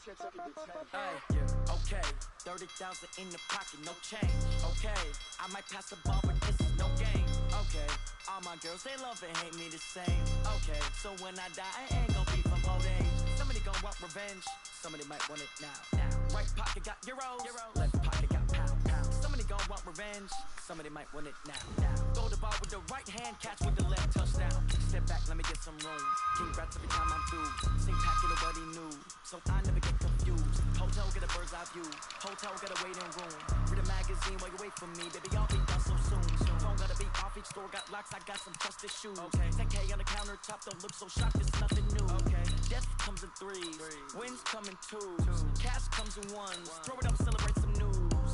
Hey, yeah, okay, 30,000 in the pocket, no change. Okay, I might pass the ball, but this is no game. Okay, all my girls, they love and hate me the same. Okay, so when I die, I ain't gon' be from old age. Somebody gon' want revenge, somebody might want it now. Right pocket got euros, left pocket got pound. Somebody gon' want revenge, somebody might want it now. Throw the ball with the right hand, catch with the left, touchdown. Step back, let me get some room. King rats every time I'm through. Sing packing nobody new, so I never get confused. Hotel get a bird's eye view, hotel got a waiting room. Read a magazine while you wait for me, baby, I'll be done so soon. Phone gotta be off, each store got locks, I got some trusted shoes. Okay, 10K on the countertop, don't look so shocked, it's nothing new. Okay, death comes in threes, wins come in twos, cash comes in ones. Throw it up, celebrate some news.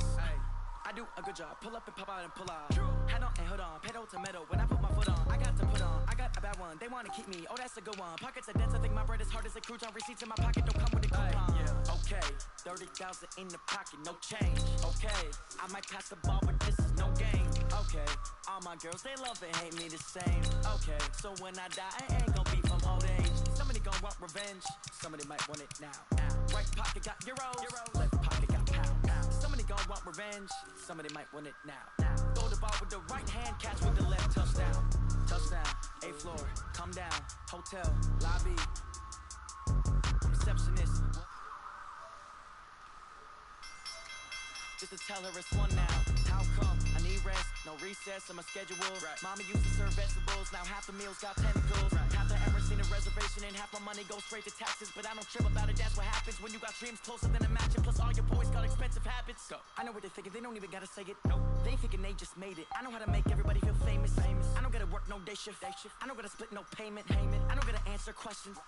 I do a good job, pull up and pop out and pull out. Head on and hood on, pedal to metal. When I put my foot on, I got to put on. I got a bad one, they wanna keep me. Oh, that's a good one. Pockets are dense, I think my bread is hard as a crouton. Receipts in my pocket don't come with a coupon. Okay, 30,000 in the pocket, no change. Okay, I might pass the ball, but this is no game. Okay, all my girls, they love and hate me the same. Okay, so when I die, I ain't gon' be from old age. Somebody gon' want revenge, somebody might want it now. Right pocket got euros, left pocket got pound. Somebody gon' want revenge, somebody might want it now. Throw the ball with the right hand, catch with the left, touchdown. Touchdown, 8th floor, come down, hotel, lobby, receptionist. Just to tell her it's one now. How come? I need rest, no recess in my schedule. Mama used to serve vegetables, now half the meals got tentacles. Half the ever seen a reservation and half my money goes straight to taxes. But I don't trip about it, that's what happens when you got dreams closer than a match. And plus all your boys got expensive habits. Go. I know what they're thinking, they don't even gotta say it. Nope. They thinking they just made it. I know how to make everybody feel famous. I don't gotta work no day shift. I don't gotta split no payment. I don't gotta answer questions.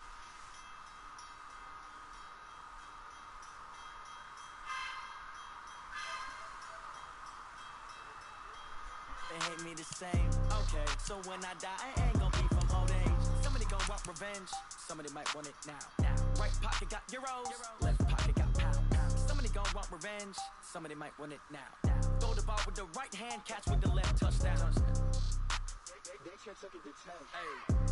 They hate me the same. Okay, so when I die, I ain't gon' be from old age. Somebody gon' want revenge, somebody might want it now. Right pocket got euros, left pocket got pound. Somebody gon' want revenge, somebody might want it now. Throw the ball with the right hand, catch with the left, touchdown. They took it to 10. Hey.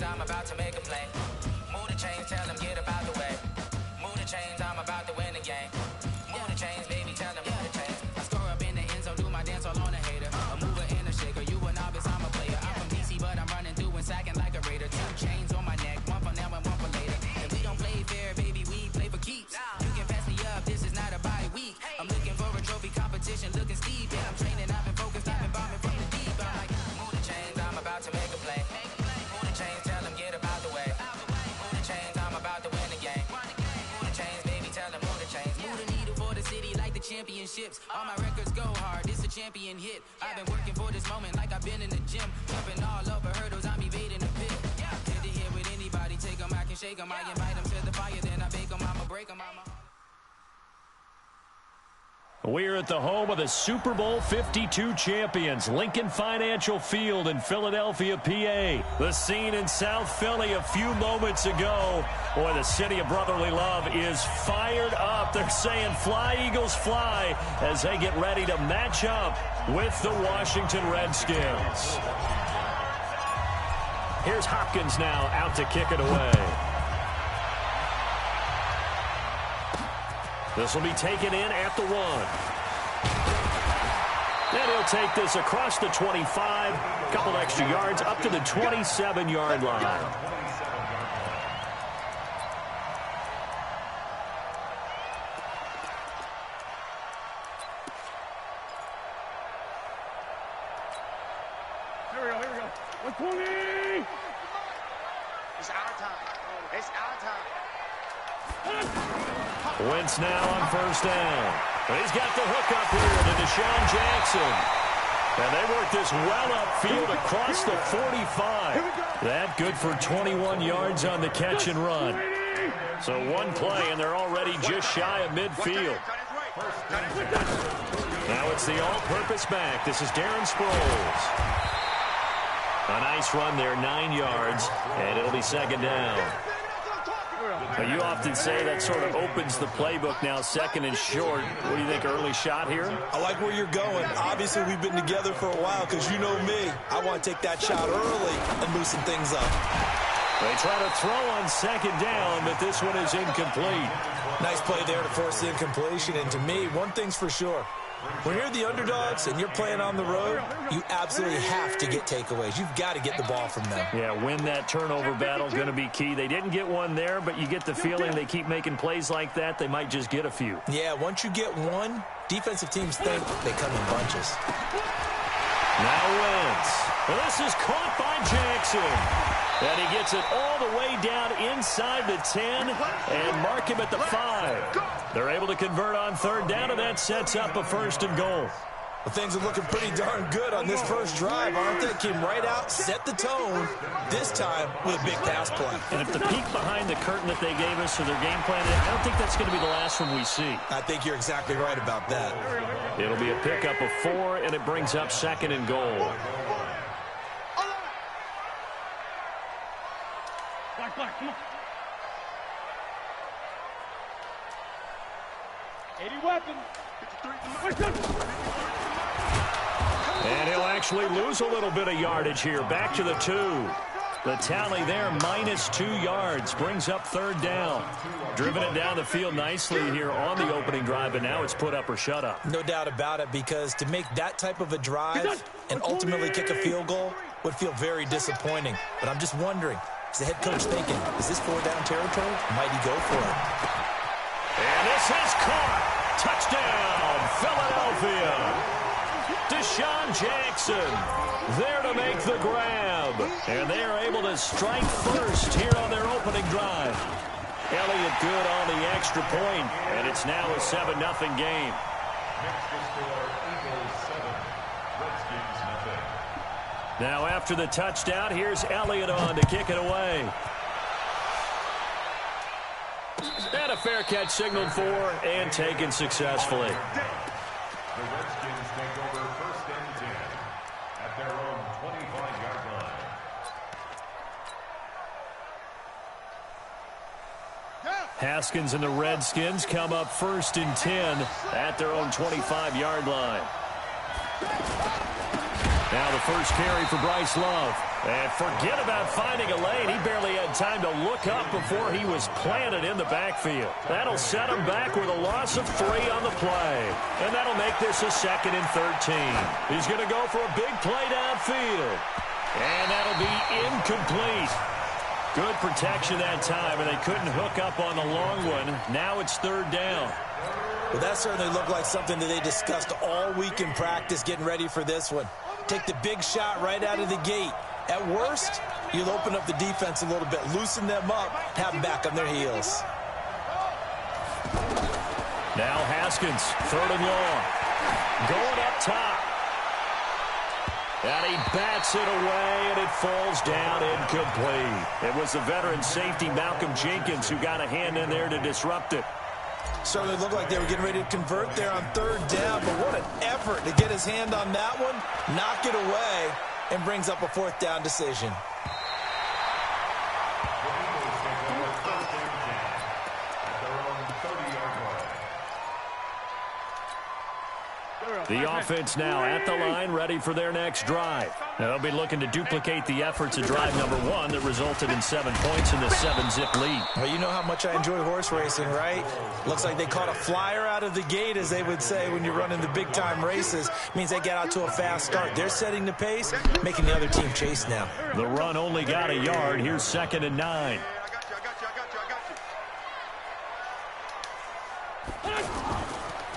I'm about to make a play. Move the chains, tell them get about the way. Move the chains, I'm about to win the game. Move the chains, baby, tell them move the chains. I score up in the end zone, do my dance all on a hater. A mover and a shaker, you a novice, I'm a player. I'm from DC, but I'm running through and sacking like a raider. 2 chains on my neck, one for now and one for later. And we don't play fair, baby, we play for keeps. You can pass me up, this is not a bye week. I'm looking for a trophy competition, looking steep. Yeah, I'm training, I've been focused, I've been bombing from the deep. I'm like, move the chains, I'm about to make a play. Move the chains, tell them get about the way. Move the chains, I'm about to win the game. Move the chains, baby, tell them move the chains. Move the needle for the city like the championships. All my records go hard, this a champion hit. I've been working for this moment like I've been in the gym. Jumping all over hurdles, I'm evading the pit. Get to here with anybody, take them, I can shake them. I invite them to the fire, then I bake them, I'ma break them. We're at the home of the Super Bowl 52 champions, Lincoln Financial Field in Philadelphia, PA. The scene in South Philly a few moments ago. Boy, the city of brotherly love is fired up. They're saying, fly, Eagles, fly, as they get ready to match up with the Washington Redskins. Here's Hopkins now out to kick it away. This will be taken in at the 1. And he'll take this across the 25. A couple extra yards up to the 27-yard line. Here we go. 120! It's our time. It's our time. Wentz now on first down. But he's got the hook up here to Deshaun Jackson. And they work this well upfield across the 45. That good for 21 yards on the catch and run. So one play, and they're already just shy of midfield. Now it's the all-purpose back. This is Darren Sproles. A nice run there, 9 yards, and it'll be second down. Now, you often say that sort of opens the playbook now, second and short. What do you think, early shot here? I like where you're going. Obviously, we've been together for a while because you know me. I want to take that shot early and loosen things up. They try to throw on second down, but this one is incomplete. Nice play there to force the incompletion. And to me, one thing's for sure. When you're the underdogs and you're playing on the road, you absolutely have to get takeaways. You've got to get the ball from them. Yeah, win that turnover battle, going to be key. They didn't get one there, but you get the feeling they keep making plays like that, they might just get a few. Yeah, once you get one, defensive teams think they come in bunches. Now Wentz. Well, this is caught by Jackson. And he gets it all the way down inside the 10 and mark him at the 5. They're able to convert on third down, and that sets up a first and goal. Well, things are looking pretty darn good on this first drive, aren't they? Came right out, set the tone, this time with a big pass play. And if the peek behind the curtain that they gave us for their game plan, I don't think that's going to be the last one we see. I think you're exactly right about that. It'll be a pickup of 4, and it brings up second and goal. Black, come on. 80 weapons. And he'll actually lose a little bit of yardage here. Back to the 2. The tally there, -2 yards. Brings up third down. Driven it down the field nicely here on the opening drive, and now it's put up or shut up. No doubt about it, because to make that type of a drive and ultimately kick a field goal would feel very disappointing. But I'm just wondering, is the head coach thinking, is this 4-down territory? Might he go for it? And this is caught. Touchdown, Philadelphia. Deshaun Jackson there to make the grab. And they are able to strike first here on their opening drive. Elliott good on the extra point, and it's now a 7-0 game. Now after the touchdown, here's Elliott on to kick it away. And a fair catch signaled for and taken successfully. The Redskins take over first and 10 at their own 25-yard line. Haskins and the Redskins come up first and 10 at their own 25-yard line. Now the first carry for Bryce Love. And forget about finding a lane. He barely had time to look up before he was planted in the backfield. That'll set him back with a loss of 3 on the play. And that'll make this a 2nd and 13. He's going to go for a big play downfield. And that'll be incomplete. Good protection that time, and they couldn't hook up on the long one. Now it's third down. Well, that certainly looked like something that they discussed all week in practice getting ready for this one. Take the big shot right out of the gate. At worst, you'll open up the defense a little bit, loosen them up, have them back on their heels. Now Haskins, 3rd and long. Going up top. And he bats it away, and it falls down incomplete. It was the veteran safety, Malcolm Jenkins, who got a hand in there to disrupt it. Certainly looked like they were getting ready to convert there on 3rd down, but what an effort to get his hand on that one, knock it away, and brings up a 4th down decision. The offense now at the line, ready for their next drive. Now they'll be looking to duplicate the efforts of drive number 1 that resulted in 7 points in the 7-zip lead. Well, you know how much I enjoy horse racing, right? Looks like they caught a flyer out of the gate, as they would say when you're running the big-time races. Means they get out to a fast start. They're setting the pace, making the other team chase now. The run only got a yard. Here's 2nd and 9.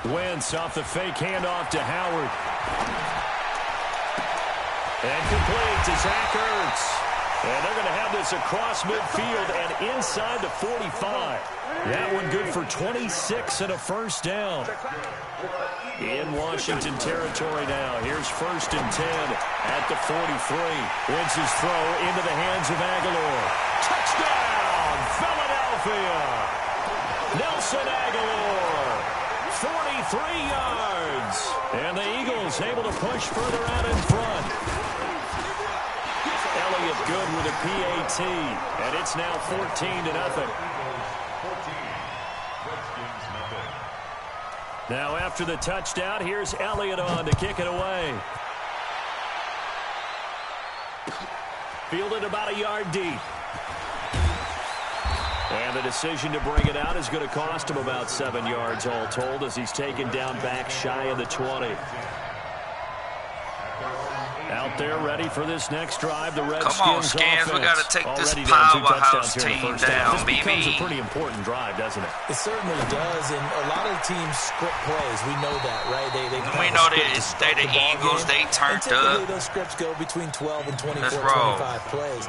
Wentz off the fake handoff to Howard. And complete to Zach Ertz. And they're going to have this across midfield and inside the 45. That one good for 26 and a first down. In Washington territory now. Here's 1st and 10 at the 43. Wins his throw into the hands of Aguilar. Touchdown, Philadelphia! Nelson Aguilar, 43 yards. And the Eagles able to push further out in front. Elliott good with a PAT. And it's now 14-0. Now after the touchdown, here's Elliott on to kick it away. Fielded about a yard deep. And the decision to bring it out is going to cost him about 7 yards all told as he's taken down back shy of the 20. Out there ready for this next drive. The Redskins Come on, Skins. We got to take this powerhouse team down, this becomes a pretty important drive, doesn't it? It certainly does, and a lot of teams script plays. We know that, right? We know they're the Eagles. They turned up. Those scripts go between 12 and 24, 25 plays.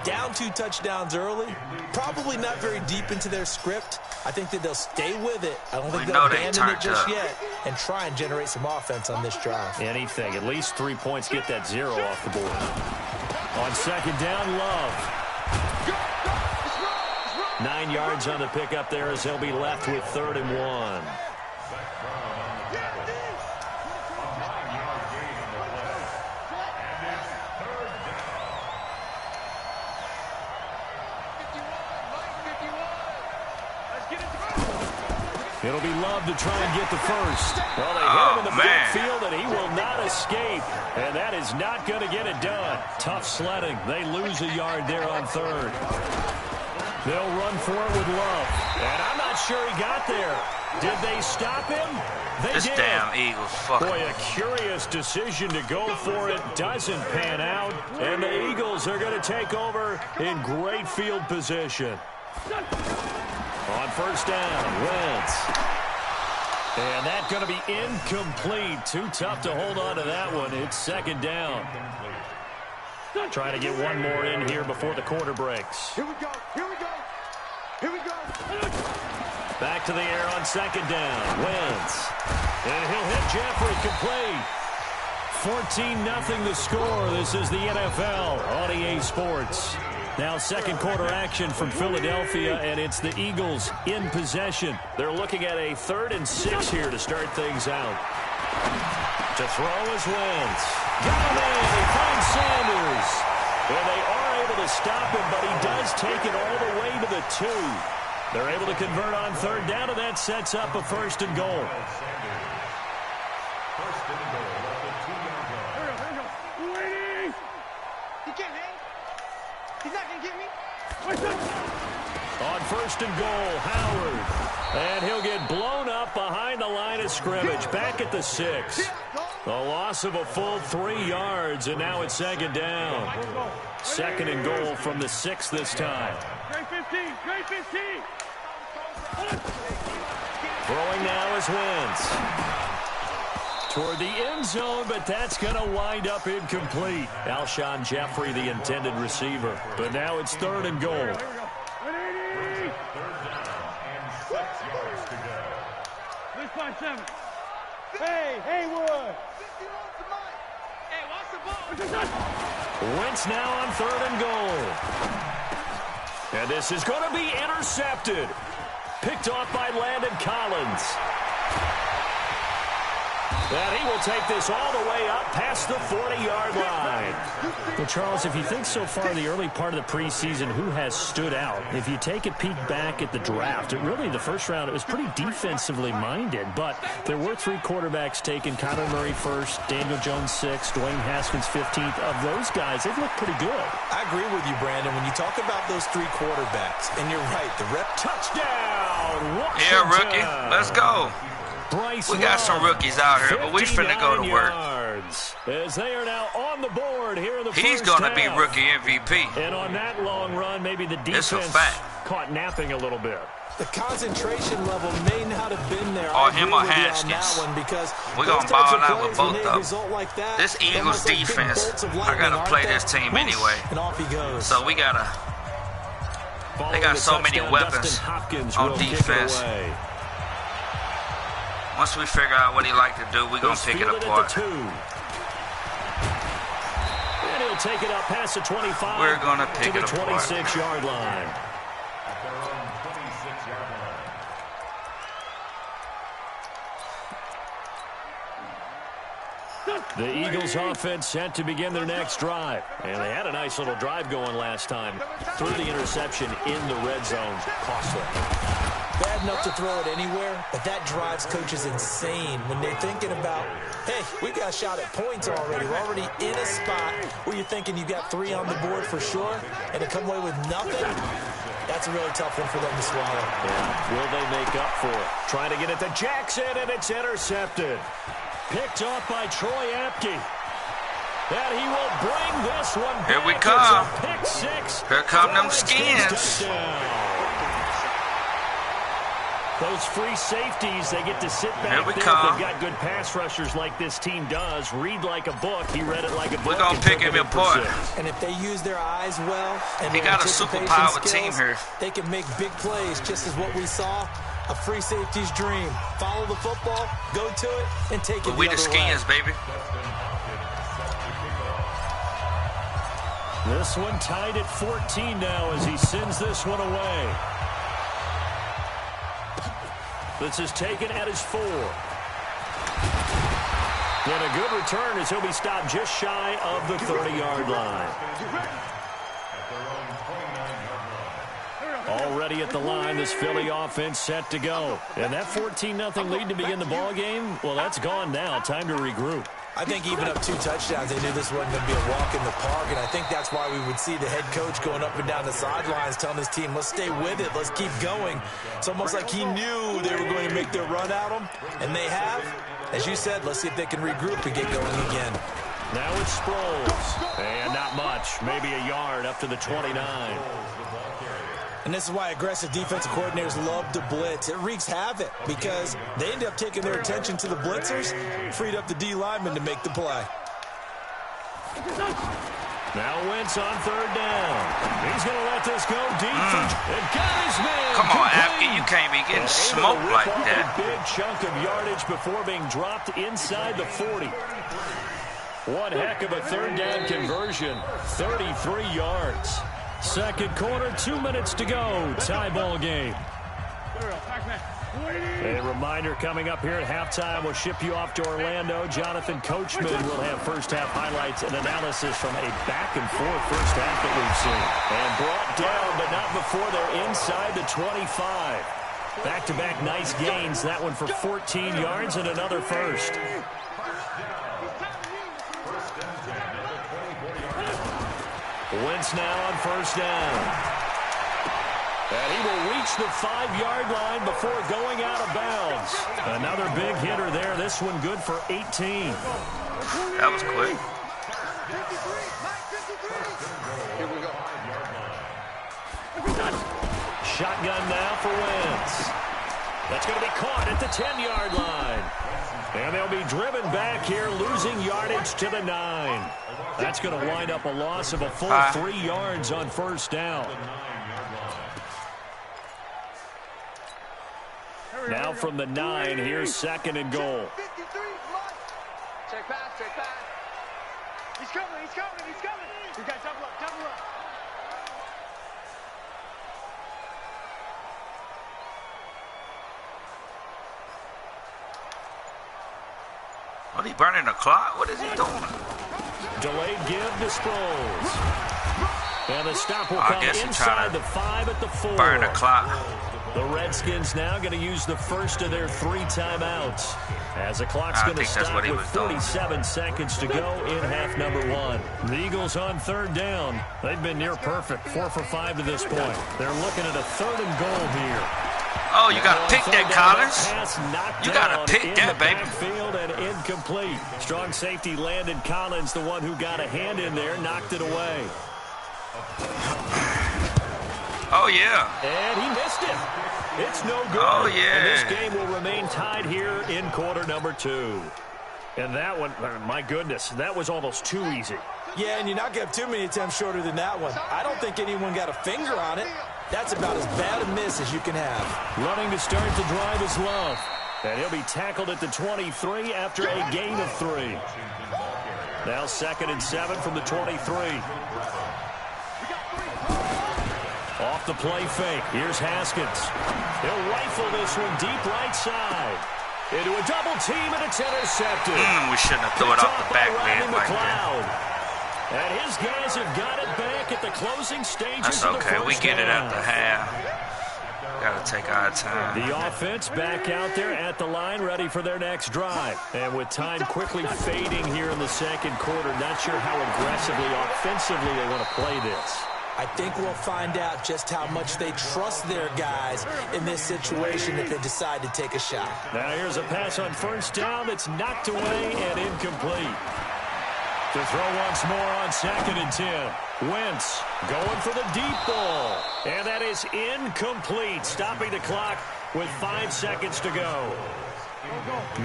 Down 2 touchdowns early, probably not very deep into their script. I think that they'll stay with it. I don't think they'll abandon it just yet and try and generate some offense on this drive. Anything. At least 3 points. Get that 0 off the board. On 2nd down, Love. 9 yards on the pickup there as they'll be left with 3rd and 1. It'll be Love to try and get the first. Well, they hit him in the backfield, and he will not escape. And that is not going to get it done. Tough sledding. They lose a yard there on 3rd. They'll run for it with Love. And I'm not sure he got there. Did they stop him? They this did. Damn Eagles. Boy, a curious decision to go for it. Doesn't pan out. And the Eagles are going to take over in great field position. On 1st down, Wentz. And that's going to be incomplete. Too tough to hold on to that one. It's 2nd down. Trying to get one more in here before the quarter breaks. Here we go. Here we go. Here we go. Back to the air on 2nd down. Wentz. And he'll hit Jeffrey complete. 14-0 the score. This is the NFL on EA Sports. Now 2nd quarter action from Philadelphia, and it's the Eagles in possession. They're looking at a 3rd and 6 here to start things out. To throw is Wentz. Got him in. He finds Sanders. And they are able to stop him, but he does take it all the way to the 2. They're able to convert on 3rd down, and that sets up a 1st and goal. On 1st and goal, Howard. And he'll get blown up behind the line of scrimmage. Back at the 6. A loss of a full 3 yards, and now it's 2nd down. 2nd and goal from the 6 this time. Great 15. Great 15. Throwing now is Wentz. Toward the end zone, but that's going to wind up incomplete. Alshon Jeffrey, the intended receiver. But now it's 3rd and goal. 3rd down and 7. Hey, Haywood. Hey, watch the ball. Wentz now on 3rd and goal. And this is going to be intercepted. Picked off by Landon Collins. And he will take this all the way up past the 40-yard line. Well, Charles, if you think so far the early part of the preseason, who has stood out? If you take a peek back at the draft, the first round, it was pretty defensively minded. But there were 3 quarterbacks taken. Kyler Murray first, Daniel Jones 6th, Dwayne Haskins 15th. Of those guys, they've looked pretty good. I agree with you, Brandon. When you talk about those 3 quarterbacks, and you're right, the rep touchdown. Washington. Yeah, rookie. Let's go. Bryce we got some rookies out here, but we finna go to work. As they are now on the board here in the He's going to be rookie MVP. And on that long run, maybe the defense caught napping a little bit. the concentration level may not have been there. Or him or Haskins. We're going to ball out with both of them. like that, this Eagles defense, I got to play this team anyway. And off he goes. So we got to, they got so many weapons on defense. Once we figure out what he like to do, we're going to pick it apart. And he'll take it up past the 25. We're going to pick it apart. 26-yard line. The Eagles offense set to begin their next drive. And they had a nice little drive going last time. Threw the interception in the red zone. Costly. Bad enough to throw it anywhere, but that drives coaches insane when they're thinking about, hey, we got a shot at points already. We're already in a spot where you're thinking you got 3 on the board for sure, and to come away with nothing, that's a really tough one for them to swallow. Yeah. Will they make up for it? Trying to get it to Jackson, and it's intercepted. Picked off by Troy Apke. And he will bring this one back. Here we come. Pick 6. Here come them Skins. Those free safeties, they get to sit back there. They've got good pass rushers like this team does. Read like a book. He read it like a book. We're going to pick him apart. And if they use their eyes well, and he got a superpower team here. They can make big plays, just as what we saw. A free safety's dream. Follow the football, go to it, and take it the other way. We the Skins, baby. This one tied at 14 now as he sends this one away. This is taken at his 4. And a good return as he'll be stopped just shy of the 30-yard line. Already at the line, this Philly offense set to go. And that 14-0 lead to begin the ball game, well, that's gone now. Time to regroup. I think even up 2 touchdowns, they knew this wasn't going to be a walk in the park, and I think that's why we would see the head coach going up and down the sidelines telling his team, let's stay with it, let's keep going. It's almost like he knew they were going to make their run at him, and they have. As you said, let's see if they can regroup and get going again. Now it's Sproles, and not much, maybe a yard up to the 29. And this is why aggressive defensive coordinators love to blitz. It wreaks havoc because they end up taking their attention to the blitzers, freed up the D lineman to make the play. Now Wentz on 3rd down. He's going to let this go deep. And got his man. Come on, Apke, you can't be getting smoked like that. A big chunk of yardage before being dropped inside the 40. One heck of a 3rd down conversion. 33 yards. Second quarter, 2 minutes to go. Tie ball game. A reminder coming up here at halftime. We'll ship you off to Orlando. Jonathan Coachman will have first half highlights and analysis from a back-and-forth first half that we've seen. And brought down, but not before they're inside the 25. Back-to-back nice gains. That one for 14 yards and another first. Wentz now on 1st down. And he will reach the 5-yard line before going out of bounds. Another big hitter there. This one good for 18. That was quick. Here we go. Shotgun now for Wentz. That's going to be caught at the 10-yard line. And they'll be driven back here, losing yardage to the 9. That's going to wind up a loss of a full 3 yards on 1st down. Now from the 9, here's 2nd and goal. Check pass, check pass. He's coming, he's coming, he's coming. You got double up, double up. What, he burning the clock? What is he doing? Delayed give to Sproles. And the stop will come inside the 5 at the 4. Burn the clock. The Redskins now going to use the first of their 3 timeouts. As the clock's going to stop with 47 seconds to go in half number 1. The Eagles on 3rd down. They've been near perfect, 4 for 5 to this point. They're looking at a 3rd and goal here. Oh, you got to pick that, Collins. You got to pick that, baby. Backfield and incomplete. Strong safety landed Collins, the one who got a hand in there, knocked it away. Oh, yeah. And he missed it. It's no good. Oh, yeah. And this game will remain tied here in quarter number 2. And that one, my goodness, that was almost too easy. Yeah, and you're not going to have too many attempts shorter than that one. I don't think anyone got a finger on it. That's about as bad a miss as you can have. Running to start the drive is Love. And he'll be tackled at the 23 after a gain of 3. Now 2nd and 7 from the 23. Off the play fake. Here's Haskins. He'll rifle this one deep right side. Into a double team, and it's intercepted. We shouldn't have thrown it off the back man like that. And his guys have got it back at the closing stages. That's okay. We get it at the half. Got to take our time. The offense back out there at the line, ready for their next drive. And with time quickly fading here in the second quarter, not sure how aggressively, offensively they want to play this. I think we'll find out just how much they trust their guys in this situation if they decide to take a shot. Now here's a pass on first down that's knocked away and incomplete. To throw once more on 2nd and 10. Wentz going for the deep ball. And that is incomplete, stopping the clock with 5 seconds to go.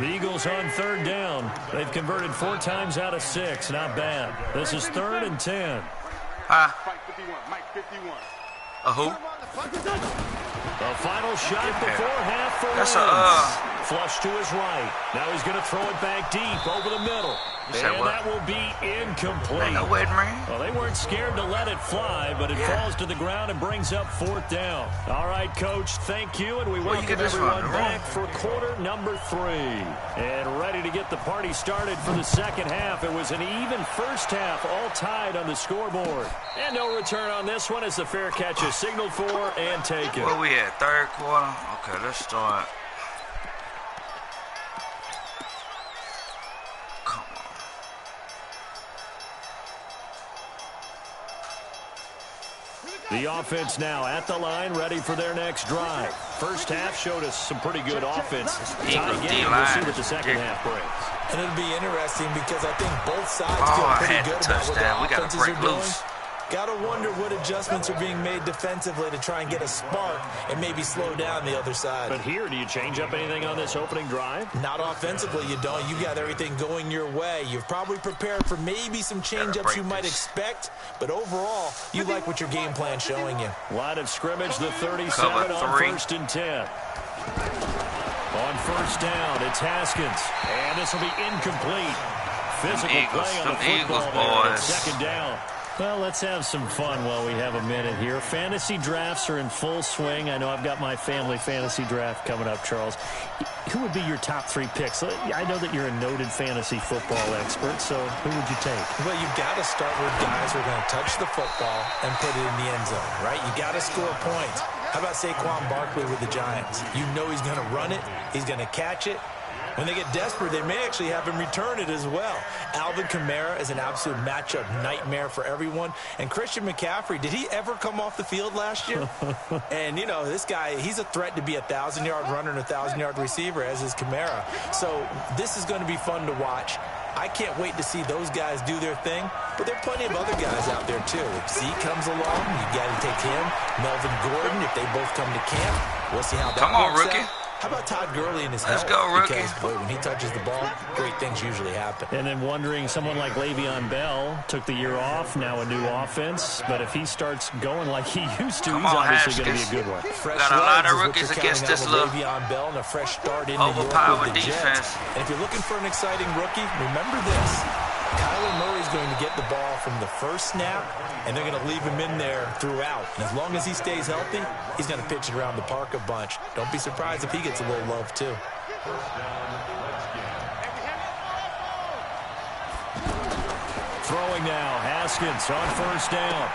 The Eagles on 3rd down. They've converted 4 times out of 6. Not bad. This is 3rd and 10. Who? The final shot before half for That's Wentz. Flush to his right. Now he's going to throw it back deep over the middle. And that will be incomplete. No wedding ring? Well, they weren't scared to let it fly, but it falls to the ground and brings up 4th down. All right, Coach, thank you, and we welcome everyone back for quarter number 3. And ready to get the party started for the second half. It was an even first half, all tied on the scoreboard. And no return on this one as the fair catch is signaled for and taken. Where we at, 3rd quarter? Okay, let's start. The offense now at the line, ready for their next drive. First half showed us some pretty good offense. Tie game. We'll see what the second half brings. And it'll be interesting because I think both sides feel pretty good about what their offenses are doing. Got to wonder what adjustments are being made defensively to try and get a spark and maybe slow down the other side. But here, do you change up anything on this opening drive? Not offensively, you don't. You got everything going your way. You've probably prepared for maybe some change-ups you might expect, but overall, you like what your game plan's showing you. Line of scrimmage, the 37 on 1st and 10. On 1st down, it's Haskins, and this will be incomplete. Physical play on the football there, 2nd down. Well, let's have some fun while we have a minute here. Fantasy drafts are in full swing. I know I've got my family fantasy draft coming up, Charles. Who would be your top 3 picks? I know that you're a noted fantasy football expert, so who would you take? Well, you've got to start with guys who are going to touch the football and put it in the end zone, right? You got to score points. How about Saquon Barkley with the Giants? You know he's going to run it. He's going to catch it. When they get desperate, they may actually have him return it as well. Alvin Kamara is an absolute matchup nightmare for everyone. And Christian McCaffrey, did he ever come off the field last year? And, you know, this guy, he's a threat to be a 1,000-yard runner and a 1,000-yard receiver, as is Kamara. So this is going to be fun to watch. I can't wait to see those guys do their thing. But there are plenty of other guys out there, too. If Zeke comes along, you got to take him. Melvin Gordon, if they both come to camp, we'll see how that works out. How about Todd Gurley and his health? Let's go, rookie. Because, boy, when he touches the ball, great things usually happen. And then wondering, someone like Le'Veon Bell took the year off, now a new offense. But if he starts going like he used to, he's obviously going to be a good one. Got a lot of rookies against this little Le'Veon Bell and a fresh start in overpowered defense. And if you're looking for an exciting rookie, remember this. Kyler Murray's going to get the ball from the first snap, and they're going to leave him in there throughout. And as long as he stays healthy, he's going to pitch it around the park a bunch. Don't be surprised if he gets a little love, too. Throwing now, Haskins on 1st down.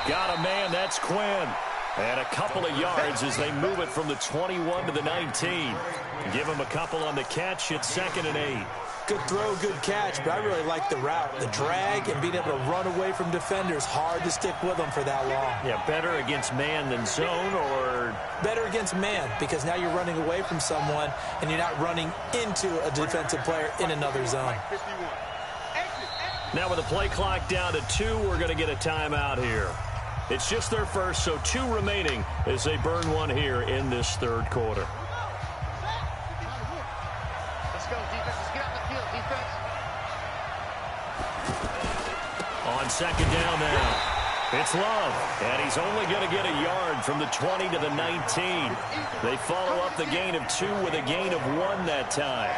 Got a man, that's Quinn. And a couple of yards as they move it from the 21 to the 19. Give him a couple on the catch. It's 2nd and 8. Good throw, good catch, but I really like the route. The drag and being able to run away from defenders, hard to stick with them for that long. Yeah, better against man than zone, or? Better against man, because now you're running away from someone and you're not running into a defensive player in another zone. Now with the play clock down to 2, we're going to get a timeout here. It's just their first, so 2 remaining as they burn one here in this third quarter. Let's go, defense. Let's get on the field, defense. On second down now. It's Love, and he's only going to get a yard from the 20 to the 19. They follow up the gain of 2 with a gain of 1 that time.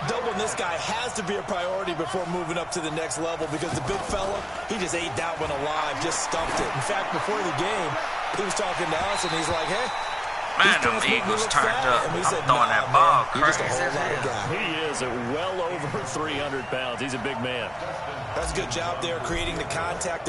Doubling this guy has to be a priority before moving up to the next level because the big fella, he just ate that one alive, just stuffed it. In fact, before the game, he was talking to us, and he's like, hey, Man, them Eagles turned up. I'm throwing that ball crazy. He is at well over 300 pounds. He's a big man. That's a good job there creating the contact.